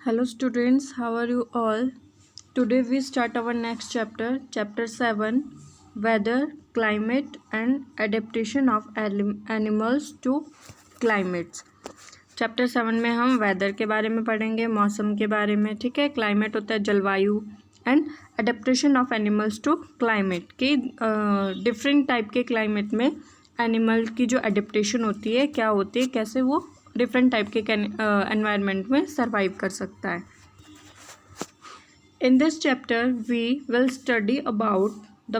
Hello students, how are you all? Today we start our next chapter, chapter 7, weather, climate and adaptation of animals to climates. Chapter 7 में हम weather के बारे में पढ़ेंगे, मौसम के बारे में, ठीक है। क्लाइमेट होता है जलवायु and adaptation of animals to climate की डिफरेंट टाइप के क्लाइमेट में एनिमल की जो अडेप्टेशन होती है, क्या होती है, कैसे वो डिफरेंट टाइप के एनवायरनमेंट में सर्वाइव कर सकता है। In this chapter we will study about the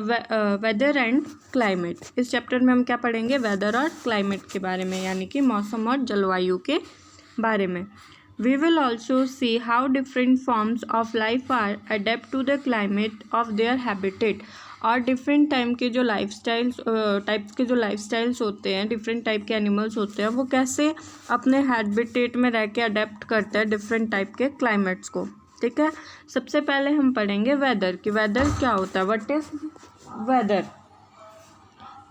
weather and climate. इस चैप्टर में हम क्या पढ़ेंगे, वेदर और क्लाइमेट के बारे में, यानी कि मौसम और जलवायु के बारे में। We will also see how different forms of life are adapt to the climate of their habitat, और डिफरेंट टाइप के जो लाइफ स्टाइल्स होते हैं, डिफरेंट टाइप के एनिमल्स होते हैं, वो कैसे अपने हैबिटेट में रह के अडेप्ट करते हैं डिफरेंट टाइप के क्लाइमेट्स को, ठीक है। सबसे पहले हम पढ़ेंगे वेदर कि वेदर क्या होता है, what is whether.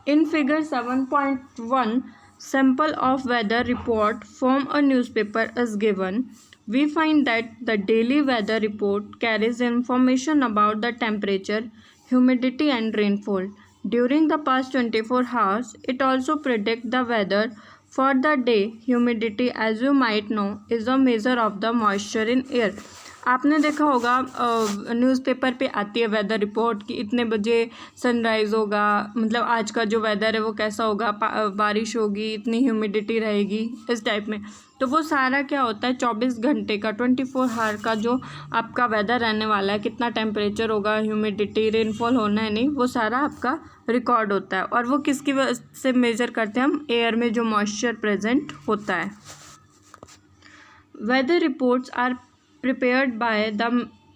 In figure 7.1 sample of weather report from a newspaper is given. We find that the daily weather report carries information about the temperature, humidity and rainfall. During the past 24 hours, it also predicts the weather for the day. Humidity, as you might know, is a measure of the moisture in air. आपने देखा होगा newspaper पे आती है weather report कि इतने बजे sunrise होगा, मतलब आज का जो वेदर है वो कैसा होगा, बारिश होगी, इतनी ह्यूमिडिटी रहेगी, इस टाइप में। तो वो सारा क्या होता है, 24 घंटे का 24 आवर का जो आपका वेदर रहने वाला है, कितना टेम्परेचर होगा, ह्यूमिडिटी, रेनफॉल होना है नहीं, वो सारा आपका रिकॉर्ड होता है। और वो किसकी वजह से मेजर करते हैं हम, एयर में जो मॉइस्चर प्रेजेंट होता है। Weather reports are prepared by the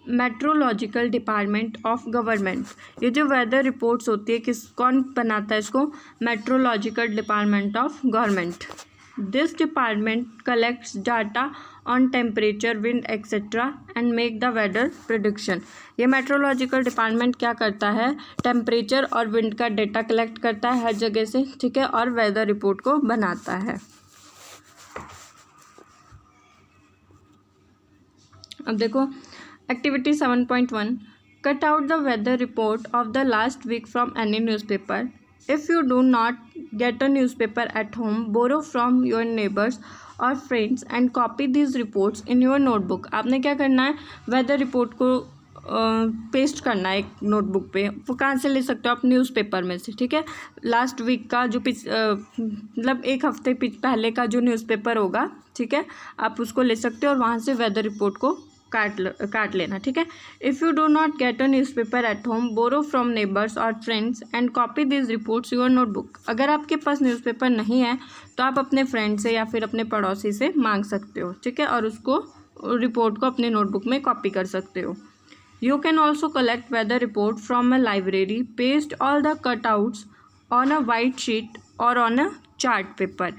meteorological department of government. ये जो वेदर रिपोर्ट्स होती है कौन बनाता है इसको, meteorological department of government. This department collects data on temperature, wind etcetera and make the weather prediction. ये मेट्रोलॉजिकल डिपार्टमेंट क्या करता है, टेम्परेचर और विंड का डेटा कलेक्ट करता है हर जगह से, ठीक है, और वेदर रिपोर्ट को बनाता है। अब देखो activity 7.1, cut out the weather report of the last week from any newspaper. If you do not get a newspaper at home, borrow from your neighbours और friends and copy these reports in your notebook. आपने क्या करना है, weather report को paste करना है एक notebook पे। वो कहाँ से ले सकते हो आप, न्यूज़पेपर में से, ठीक है। लास्ट वीक का जो मतलब एक हफ्ते पहले का जो न्यूज़पेपर होगा, ठीक है, आप उसको ले सकते हो और वहाँ से वेदर रिपोर्ट को काट लेना, ठीक है। If you do not get a newspaper at home, borrow from neighbours और friends and copy this reports your notebook. अगर आपके पास न्यूज़पेपर नहीं है तो आप अपने फ्रेंड से या फिर अपने पड़ोसी से मांग सकते हो, ठीक है, और उसको रिपोर्ट को अपने नोटबुक में कॉपी कर सकते हो। You can also collect weather report from a library, paste all the cutouts on a white sheet or on a chart paper.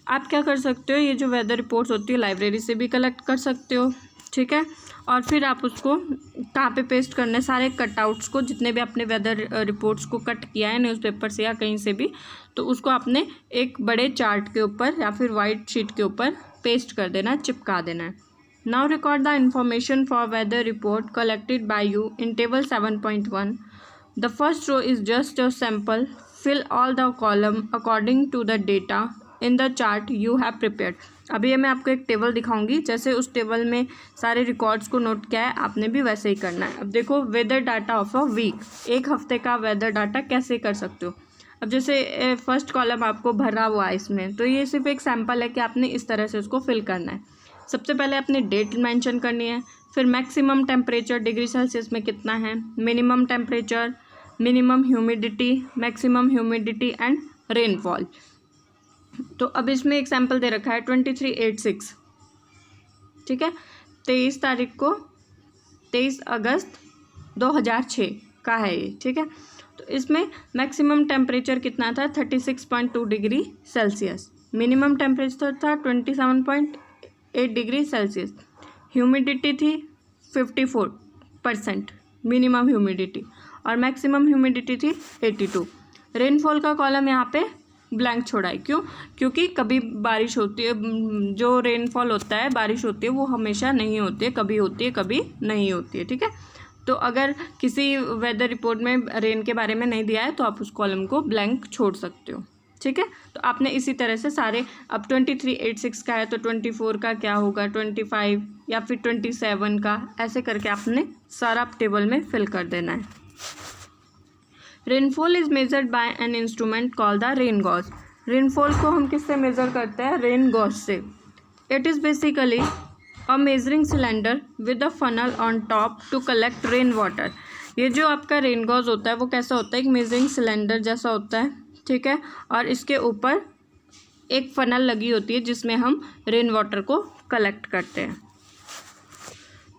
आप क्या कर सकते हो, ये जो वेदर रिपोर्ट्स होती है लाइब्रेरी से भी कलेक्ट कर सकते हो, ठीक है, और फिर आप उसको कहाँ पे पेस्ट करना है, सारे कटआउट्स को, जितने भी आपने वेदर रिपोर्ट्स को कट किया है न्यूज़पेपर से या कहीं से भी, तो उसको आपने एक बड़े चार्ट के ऊपर या फिर वाइट शीट के ऊपर पेस्ट कर देना है, चिपका देना है। Now record the information for weather report collected by you in table 7.1. The first row is just a sample. Fill all the column according to the data in the chart you have prepared. अभी मैं आपको एक table दिखाऊंगी, जैसे उस table में सारे records को नोट किया है आपने भी वैसे ही करना है। अब देखो weather data of a week, एक हफ्ते का वेदर डाटा कैसे कर सकते हो। अब जैसे फर्स्ट कॉलम आपको भरा हुआ है इसमें, तो ये सिर्फ एक सैम्पल है कि आपने इस तरह से उसको फिल करना है। सबसे पहले अपनी डेट मेंशन करनी है, फिर मैक्सिमम टेम्परेचर डिग्री सेल्सियस में कितना है, minimum temperature, minimum humidity, maximum humidity and rainfall. तो अब इसमें एक सैम्पल दे रखा है 2386, ठीक है, 23 अगस्त 2006 का है ये, ठीक है। तो इसमें मैक्सिमम टेम्परेचर कितना था, 36.2 डिग्री सेल्सियस, मिनिमम टेम्परेचर था 27.8 डिग्री सेल्सियस, ह्यूमिडिटी थी 54% मिनिमम ह्यूमिडिटी, और मैक्सिमम ह्यूमिडिटी थी 82। रेनफॉल का कॉलम यहाँ पे ब्लैंक छोड़ा है। क्यों? क्योंकि कभी बारिश होती है, जो रेनफॉल होता है, बारिश होती है, वो हमेशा नहीं होती है, कभी होती है कभी नहीं होती है। ठीक है, तो अगर किसी वेदर रिपोर्ट में रेन के बारे में नहीं दिया है तो आप उस कॉलम को ब्लैंक छोड़ सकते हो। ठीक है, तो आपने इसी तरह से सारे, अब 2386 का है तो 24 का क्या होगा, 25 या फिर 27 का, ऐसे करके आपने सारा टेबल में फिल कर देना है। Rainfall is measured by an instrument called the rain gauge. Rainfall को हम किससे मेजर करते हैं? रेन गॉज से। It is basically a measuring cylinder with a funnel on top to collect rain water. ये जो आपका रेन गॉज होता है वो कैसा होता है? एक मेजरिंग सिलेंडर जैसा होता है। ठीक है, और इसके ऊपर एक फनल लगी होती है जिसमें हम रेन वाटर को कलेक्ट करते हैं।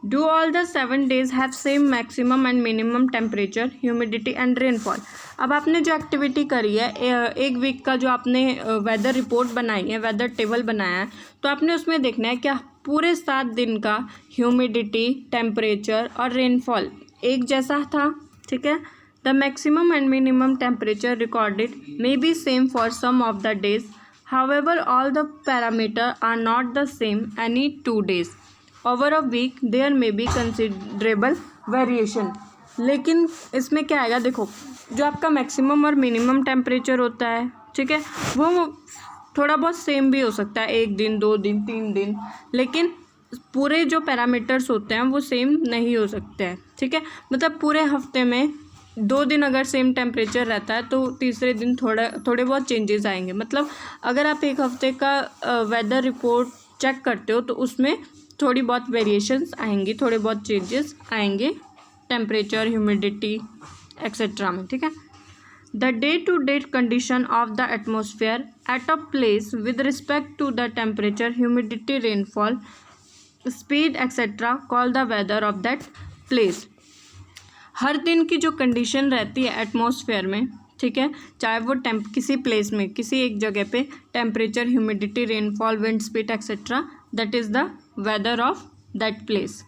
Do all the 7 days have same maximum and minimum temperature, humidity and rainfall. अब आपने जो एक्टिविटी करी है, एक वीक का जो आपने वेदर रिपोर्ट बनाई है, वेदर टेबल बनाया है, तो आपने उसमें देखना है क्या पूरे 7 दिन का ह्यूमिडिटी, टेम्परेचर और रेनफॉल एक जैसा था। ठीक है, the maximum and minimum temperature recorded may be same for some of the days, however all the parameter are not the same any 2 days। Over a week there may be considerable variation. लेकिन इसमें क्या आएगा, देखो जो आपका maximum और minimum temperature होता है, ठीक है, वो थोड़ा बहुत सेम भी हो सकता है, 1 दिन 2 दिन 3 दिन, लेकिन पूरे जो पैरामीटर्स होते हैं वो सेम नहीं हो सकते हैं। ठीक है, मतलब पूरे हफ्ते में 2 दिन अगर सेम टेम्परेचर रहता है तो तीसरे दिन थोड़े बहुत चेंजेस आएंगे। मतलब अगर आप एक हफ्ते का वेदर रिपोर्ट चेक करते हो तो उसमें थोड़ी बहुत वेरिएशंस आएंगी, थोड़े बहुत चेंजेस आएंगे टेम्परेचर, ह्यूमिडिटी एक्सेट्रा में। ठीक है, the day to day condition of the atmosphere at a place with respect to the temperature, humidity, rainfall, speed etcetera call the weather of that place. हर दिन की जो कंडीशन रहती है एटमॉस्फेयर में, ठीक है, चाहे वो किसी प्लेस में, किसी एक जगह पे temperature, humidity, rainfall, wind speed etcetera, that is the weather of that place.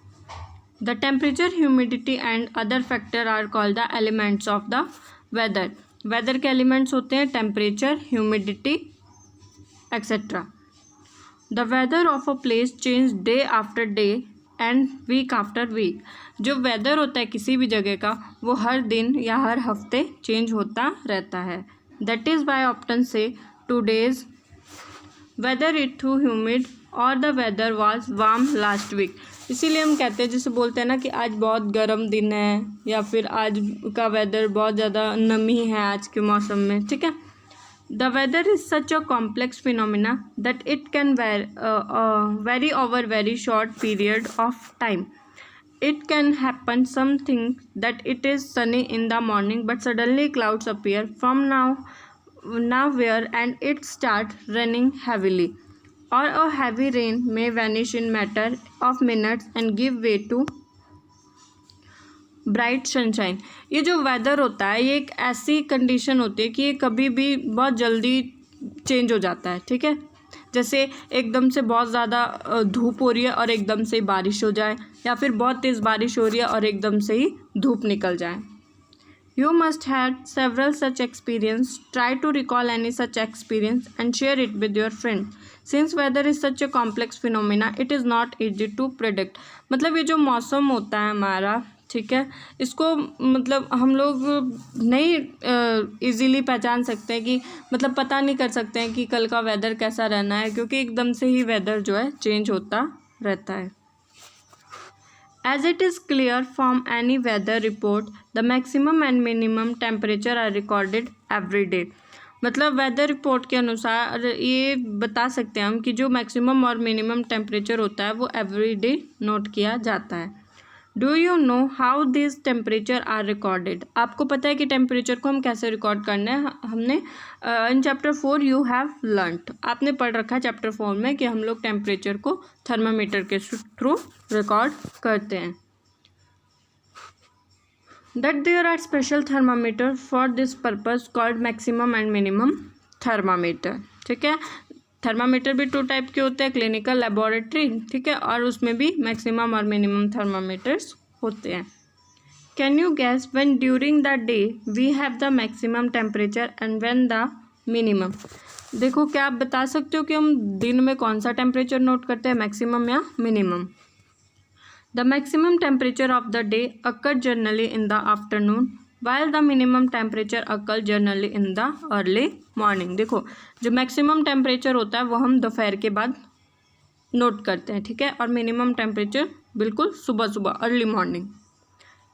The temperature, humidity and other factor are called the elements of the weather. Weather के एलिमेंट्स होते हैं temperature, humidity etcetera. The weather of a place change day after day and week after week. जो weather होता है किसी भी जगह का वो हर दिन या हर हफ्ते चेंज होता रहता है। दैट इज़ वाई ऑप्टन से today's weather it too humid और the weather was warm last week. इसीलिए हम कहते हैं, जैसे बोलते हैं ना कि आज बहुत गर्म दिन है या फिर आज का वेदर बहुत ज़्यादा नमी है आज के मौसम में। ठीक है, the weather is such a complex phenomena that it can vary over very short period of time. It can happen something that it is sunny in the morning but suddenly clouds appear from nowhere and it start raining heavily, or a heavy rain may vanish in matter of minutes and give way to bright sunshine. ये जो weather होता है ये एक ऐसी condition होती है कि ये कभी भी बहुत जल्दी चेंज हो जाता है। ठीक है, जैसे एकदम से बहुत ज़्यादा धूप हो रही है और एकदम से बारिश हो जाए, या फिर बहुत तेज़ बारिश हो रही है और एकदम से ही धूप निकल जाए। You must have several such experience. Try to recall any such experience and share it with your friends. Since weather is such a complex phenomena, it is not easy to predict. मतलब ये जो मौसम होता है हमारा, ठीक है, इसको मतलब हम लोग नहीं इजीली पहचान सकते हैं कि मतलब पता नहीं कर सकते हैं कि कल का वेदर कैसा रहना है, क्योंकि एकदम से ही वेदर जो है चेंज होता रहता है। As it is clear from any weather report, the maximum and minimum temperature are recorded every day. मतलब वेदर रिपोर्ट के अनुसार ये बता सकते हैं हम कि जो मैक्सिमम और मिनिमम टेम्परेचर होता है वो एवरी डे नोट किया जाता है। Do you know how this temperature are recorded. आपको पता है कि टेम्परेचर को हम कैसे रिकॉर्ड करना है। हमने in chapter 4 you have learned, आपने पढ़ रखा है चैप्टर 4 में कि हम लोग टेम्परेचर को थर्मामीटर के थ्रू रिकॉर्ड करते हैं। That there are special thermometer for this purpose called maximum and minimum thermometer. ठीक है, थर्मामीटर भी 2 टाइप के होते हैं, क्लिनिकल, लेबोरेटरी। ठीक है, और उसमें भी मैक्सिमम और मिनिमम थर्मामीटर्स होते हैं। Can you guess when during the day we have the maximum temperature and when the minimum. देखो क्या आप बता सकते हो कि हम दिन में कौन सा टेम्परेचर नोट करते हैं, मैक्सिमम या minimum? The maximum temperature of the day occur generally in the afternoon while the minimum temperature occur generally in the early morning. देखो जो मैक्सिमम टेम्परेचर होता है वो हम दोपहर के बाद नोट करते हैं, ठीक है, और मिनिमम टेम्परेचर बिल्कुल सुबह सुबह, early morning.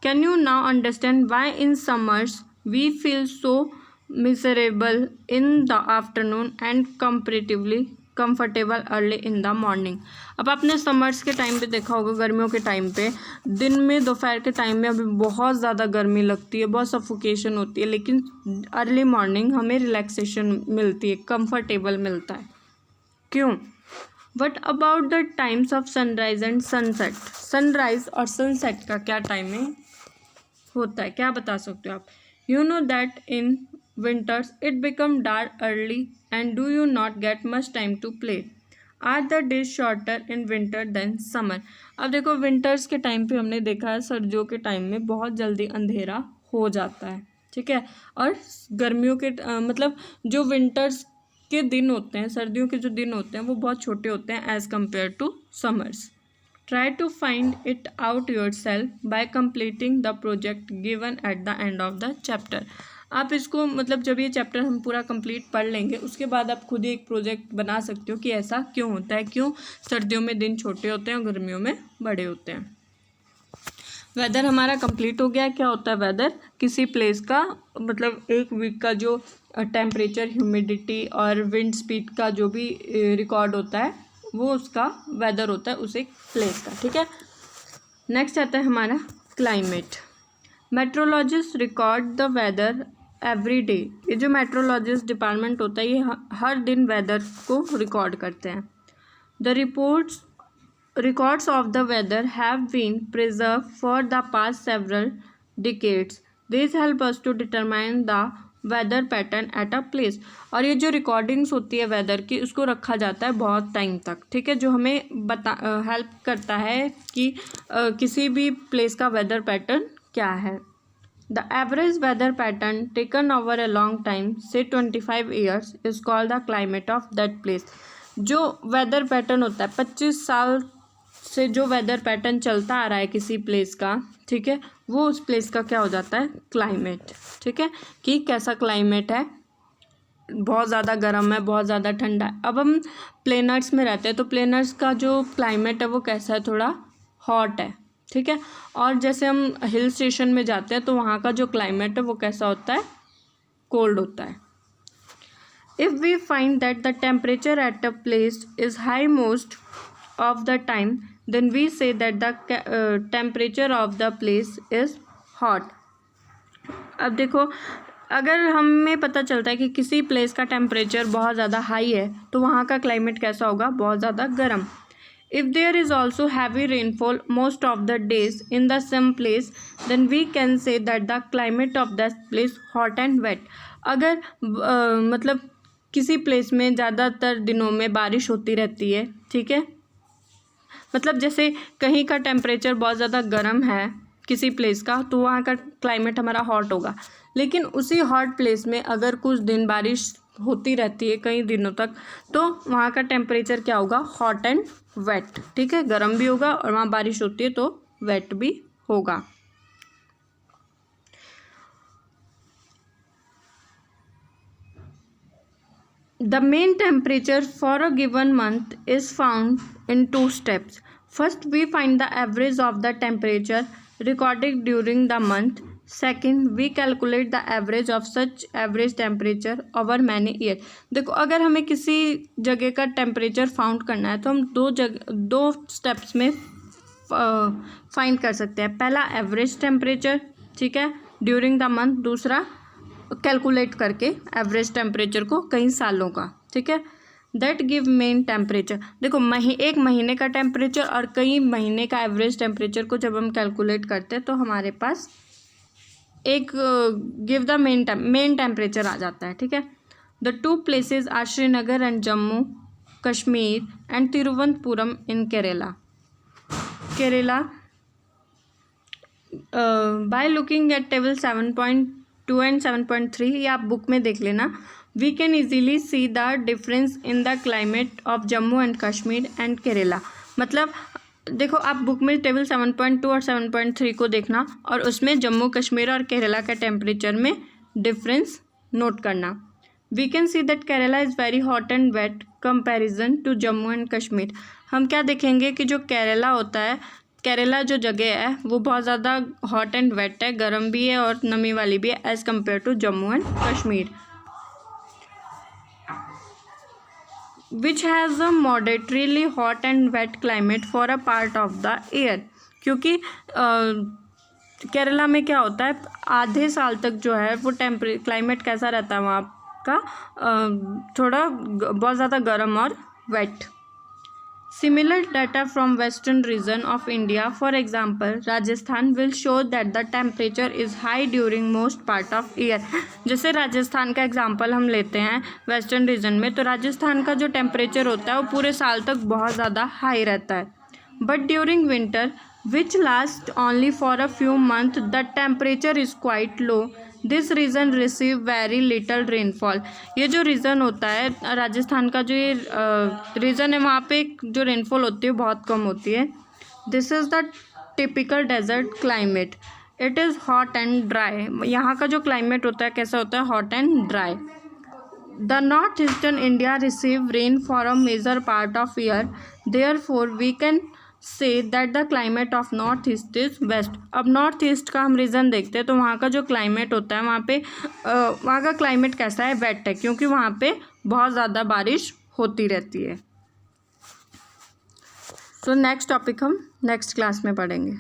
Can you now understand why in summers we feel so miserable in the afternoon and comparatively comfortable early in the morning. अब आपने समर्स के टाइम पे देखा होगा, गर्मियों के टाइम पे दिन में, दोपहर के टाइम में अभी बहुत ज़्यादा गर्मी लगती है, बहुत सफोकेशन होती है, लेकिन अर्ली मॉर्निंग हमें रिलैक्सेशन मिलती है, कंफर्टेबल मिलता है। क्यों? What about the times of sunrise and sunset? Sunrise और सनसेट का क्या टाइमिंग होता है, क्या बता सकते हो आप? You know that in winters it become dark early and do you not get much time to play? Are the days shorter in winter than summer? अब देखो विंटर्स के टाइम पे हमने देखा है सर्दियों के टाइम में बहुत जल्दी अंधेरा हो जाता है, ठीक है, और गर्मियों के मतलब जो विंटर्स के दिन होते हैं, सर्दियों के जो दिन होते हैं वो बहुत छोटे होते हैं as compare to summers. Try to find it out yourself by completing the project given at the end of the chapter. आप इसको मतलब जब ये चैप्टर हम पूरा कंप्लीट पढ़ लेंगे उसके बाद आप खुद ही एक प्रोजेक्ट बना सकते हो कि ऐसा क्यों होता है, क्यों सर्दियों में दिन छोटे होते हैं और गर्मियों में बड़े होते हैं। वेदर हमारा कंप्लीट हो गया। क्या होता है वेदर? किसी प्लेस का मतलब एक वीक का जो टेम्परेचर, ह्यूमिडिटी और विंड स्पीड का जो भी रिकॉर्ड होता है वो उसका वेदर होता है उस एक प्लेस का, ठीक है। नेक्स्ट आता है हमारा climate. Meteorologist record the weather every day. ये जो मेट्रोलॉजिस्ट डिपार्टमेंट होता है ये हर दिन वेदर को रिकॉर्ड करते हैं। The records of the weather have been preserve for the past several decades. This help us to determine the weather pattern at a place. और ये जो रिकॉर्डिंग्स होती है वेदर की उसको रखा जाता है बहुत टाइम तक, ठीक है, जो हमें हेल्प करता है कि किसी भी प्लेस का वेदर पैटर्न क्या है। The average weather pattern taken over a long time say 25 years is called the climate of that place. जो वेदर पैटर्न होता है 25 साल से जो वेदर पैटर्न चलता आ रहा है किसी प्लेस का, ठीक है, वो उस प्लेस का क्या हो जाता है? क्लाइमेट, ठीक है, कि कैसा क्लाइमेट है, बहुत ज़्यादा गर्म है, बहुत ज़्यादा ठंडा है। अब हम प्लेनर्स में रहते हैं तो प्लेनर्स का जो क्लाइमेट है वो कैसा है? थोड़ा हॉट है, ठीक है, और जैसे हम हिल स्टेशन में जाते हैं तो वहाँ का जो क्लाइमेट है वो कैसा होता है? कोल्ड होता है। If we find that the temperature at a place is high most of the time then we say that the temperature of the place is hot. अब देखो अगर हमें पता चलता है कि किसी प्लेस का टेम्परेचर बहुत ज़्यादा हाई है तो वहाँ का क्लाइमेट कैसा होगा? बहुत ज़्यादा गर्म। If there is also heavy rainfall most of the days in the same place, then we can say that the climate of that place hot and wet. अगर मतलब किसी प्लेस में ज़्यादातर दिनों में बारिश होती रहती है, ठीक है, मतलब जैसे कहीं का टेम्परेचर बहुत ज़्यादा गर्म है किसी प्लेस का तो वहाँ का क्लाइमेट हमारा हॉट होगा, लेकिन उसी हॉट प्लेस में अगर कुछ दिन बारिश होती रहती है कई दिनों तक तो वहाँ का टेम्परेचर क्या होगा? हॉट एंड वेट, ठीक है, गर्म भी होगा और वहाँ बारिश होती है तो वेट भी होगा। The main temperature for a given month is found in 2 steps. First, we find the average of the temperature recorded during the month. Second, we calculate the average of such average temperature over many years. देखो अगर हमें किसी जगह का temperature found करना है तो हम दो स्टेप्स में फाइंड कर सकते हैं। पहला एवरेज टेम्परेचर, ठीक है, ड्यूरिंग द मंथ, दूसरा कैलकुलेट करके एवरेज टेम्परेचर को कई सालों का, ठीक है, दैट गिव मेन टेम्परेचर। देखो एक महीने का टेम्परेचर और कई महीने का एवरेज टेम्परेचर को जब हम कैलकुलेट करते हैं तो हमारे पास एक गिव द मेन टेम्परेचर आ जाता है, ठीक है। The 2 places are Srinagar and Jammu Kashmir and Thiruvananthapuram in Kerala. By looking at table 7.2 and 7.3, ये आप बुक में देख लेना। We can easily see the difference in the climate of Jammu and Kashmir and Kerala. मतलब देखो, आप बुक में टेबल 7.2 और 7.3 को देखना और उसमें जम्मू कश्मीर और केरला के टेम्परेचर में डिफरेंस नोट करना। We can see that Kerala is very hot and wet comparison to Jammu and Kashmir. हम क्या देखेंगे कि जो केरला होता है, केरला जो जगह है वो बहुत ज़्यादा हॉट एंड वेट है, गर्म भी है और नमी वाली भी है as compare to Jammu and Kashmir, which has a moderately hot and wet climate for a part of the year. क्योंकि केरला में क्या होता है, आधे साल तक जो है वो क्लाइमेट कैसा रहता है वहाँ का, थोड़ा बहुत ज़्यादा गर्म और wait. Similar data from western region of India, for example, Rajasthan will show that the temperature is high during most part of year। जैसे राजस्थान का एग्जांपल हम लेते हैं वेस्टर्न रीजन में, तो राजस्थान का जो टेम्परेचर होता है वो पूरे साल तक बहुत ज़्यादा हाई रहता है। But during winter which last only for a few month the temperature is quite low. This region receive very little rainfall. ये जो रीजन होता है राजस्थान का, जो ये रीजन है, वहाँ पे जो रेनफॉल होती है बहुत कम होती है। This is the typical desert climate, it is hot and dry. यहाँ का जो क्लाइमेट होता है कैसा होता है, hot and dry. The north eastern India receive rain for a major part of year, therefore we can say that the climate of north east is west. अब north east का हम रीज़न देखते हैं तो वहाँ का जो क्लाइमेट होता है, वहाँ का क्लाइमेट कैसा है, वेट है, क्योंकि वहाँ पे बहुत ज़्यादा बारिश होती रहती है। तो नेक्स्ट टॉपिक हम नेक्स्ट क्लास में पढ़ेंगे।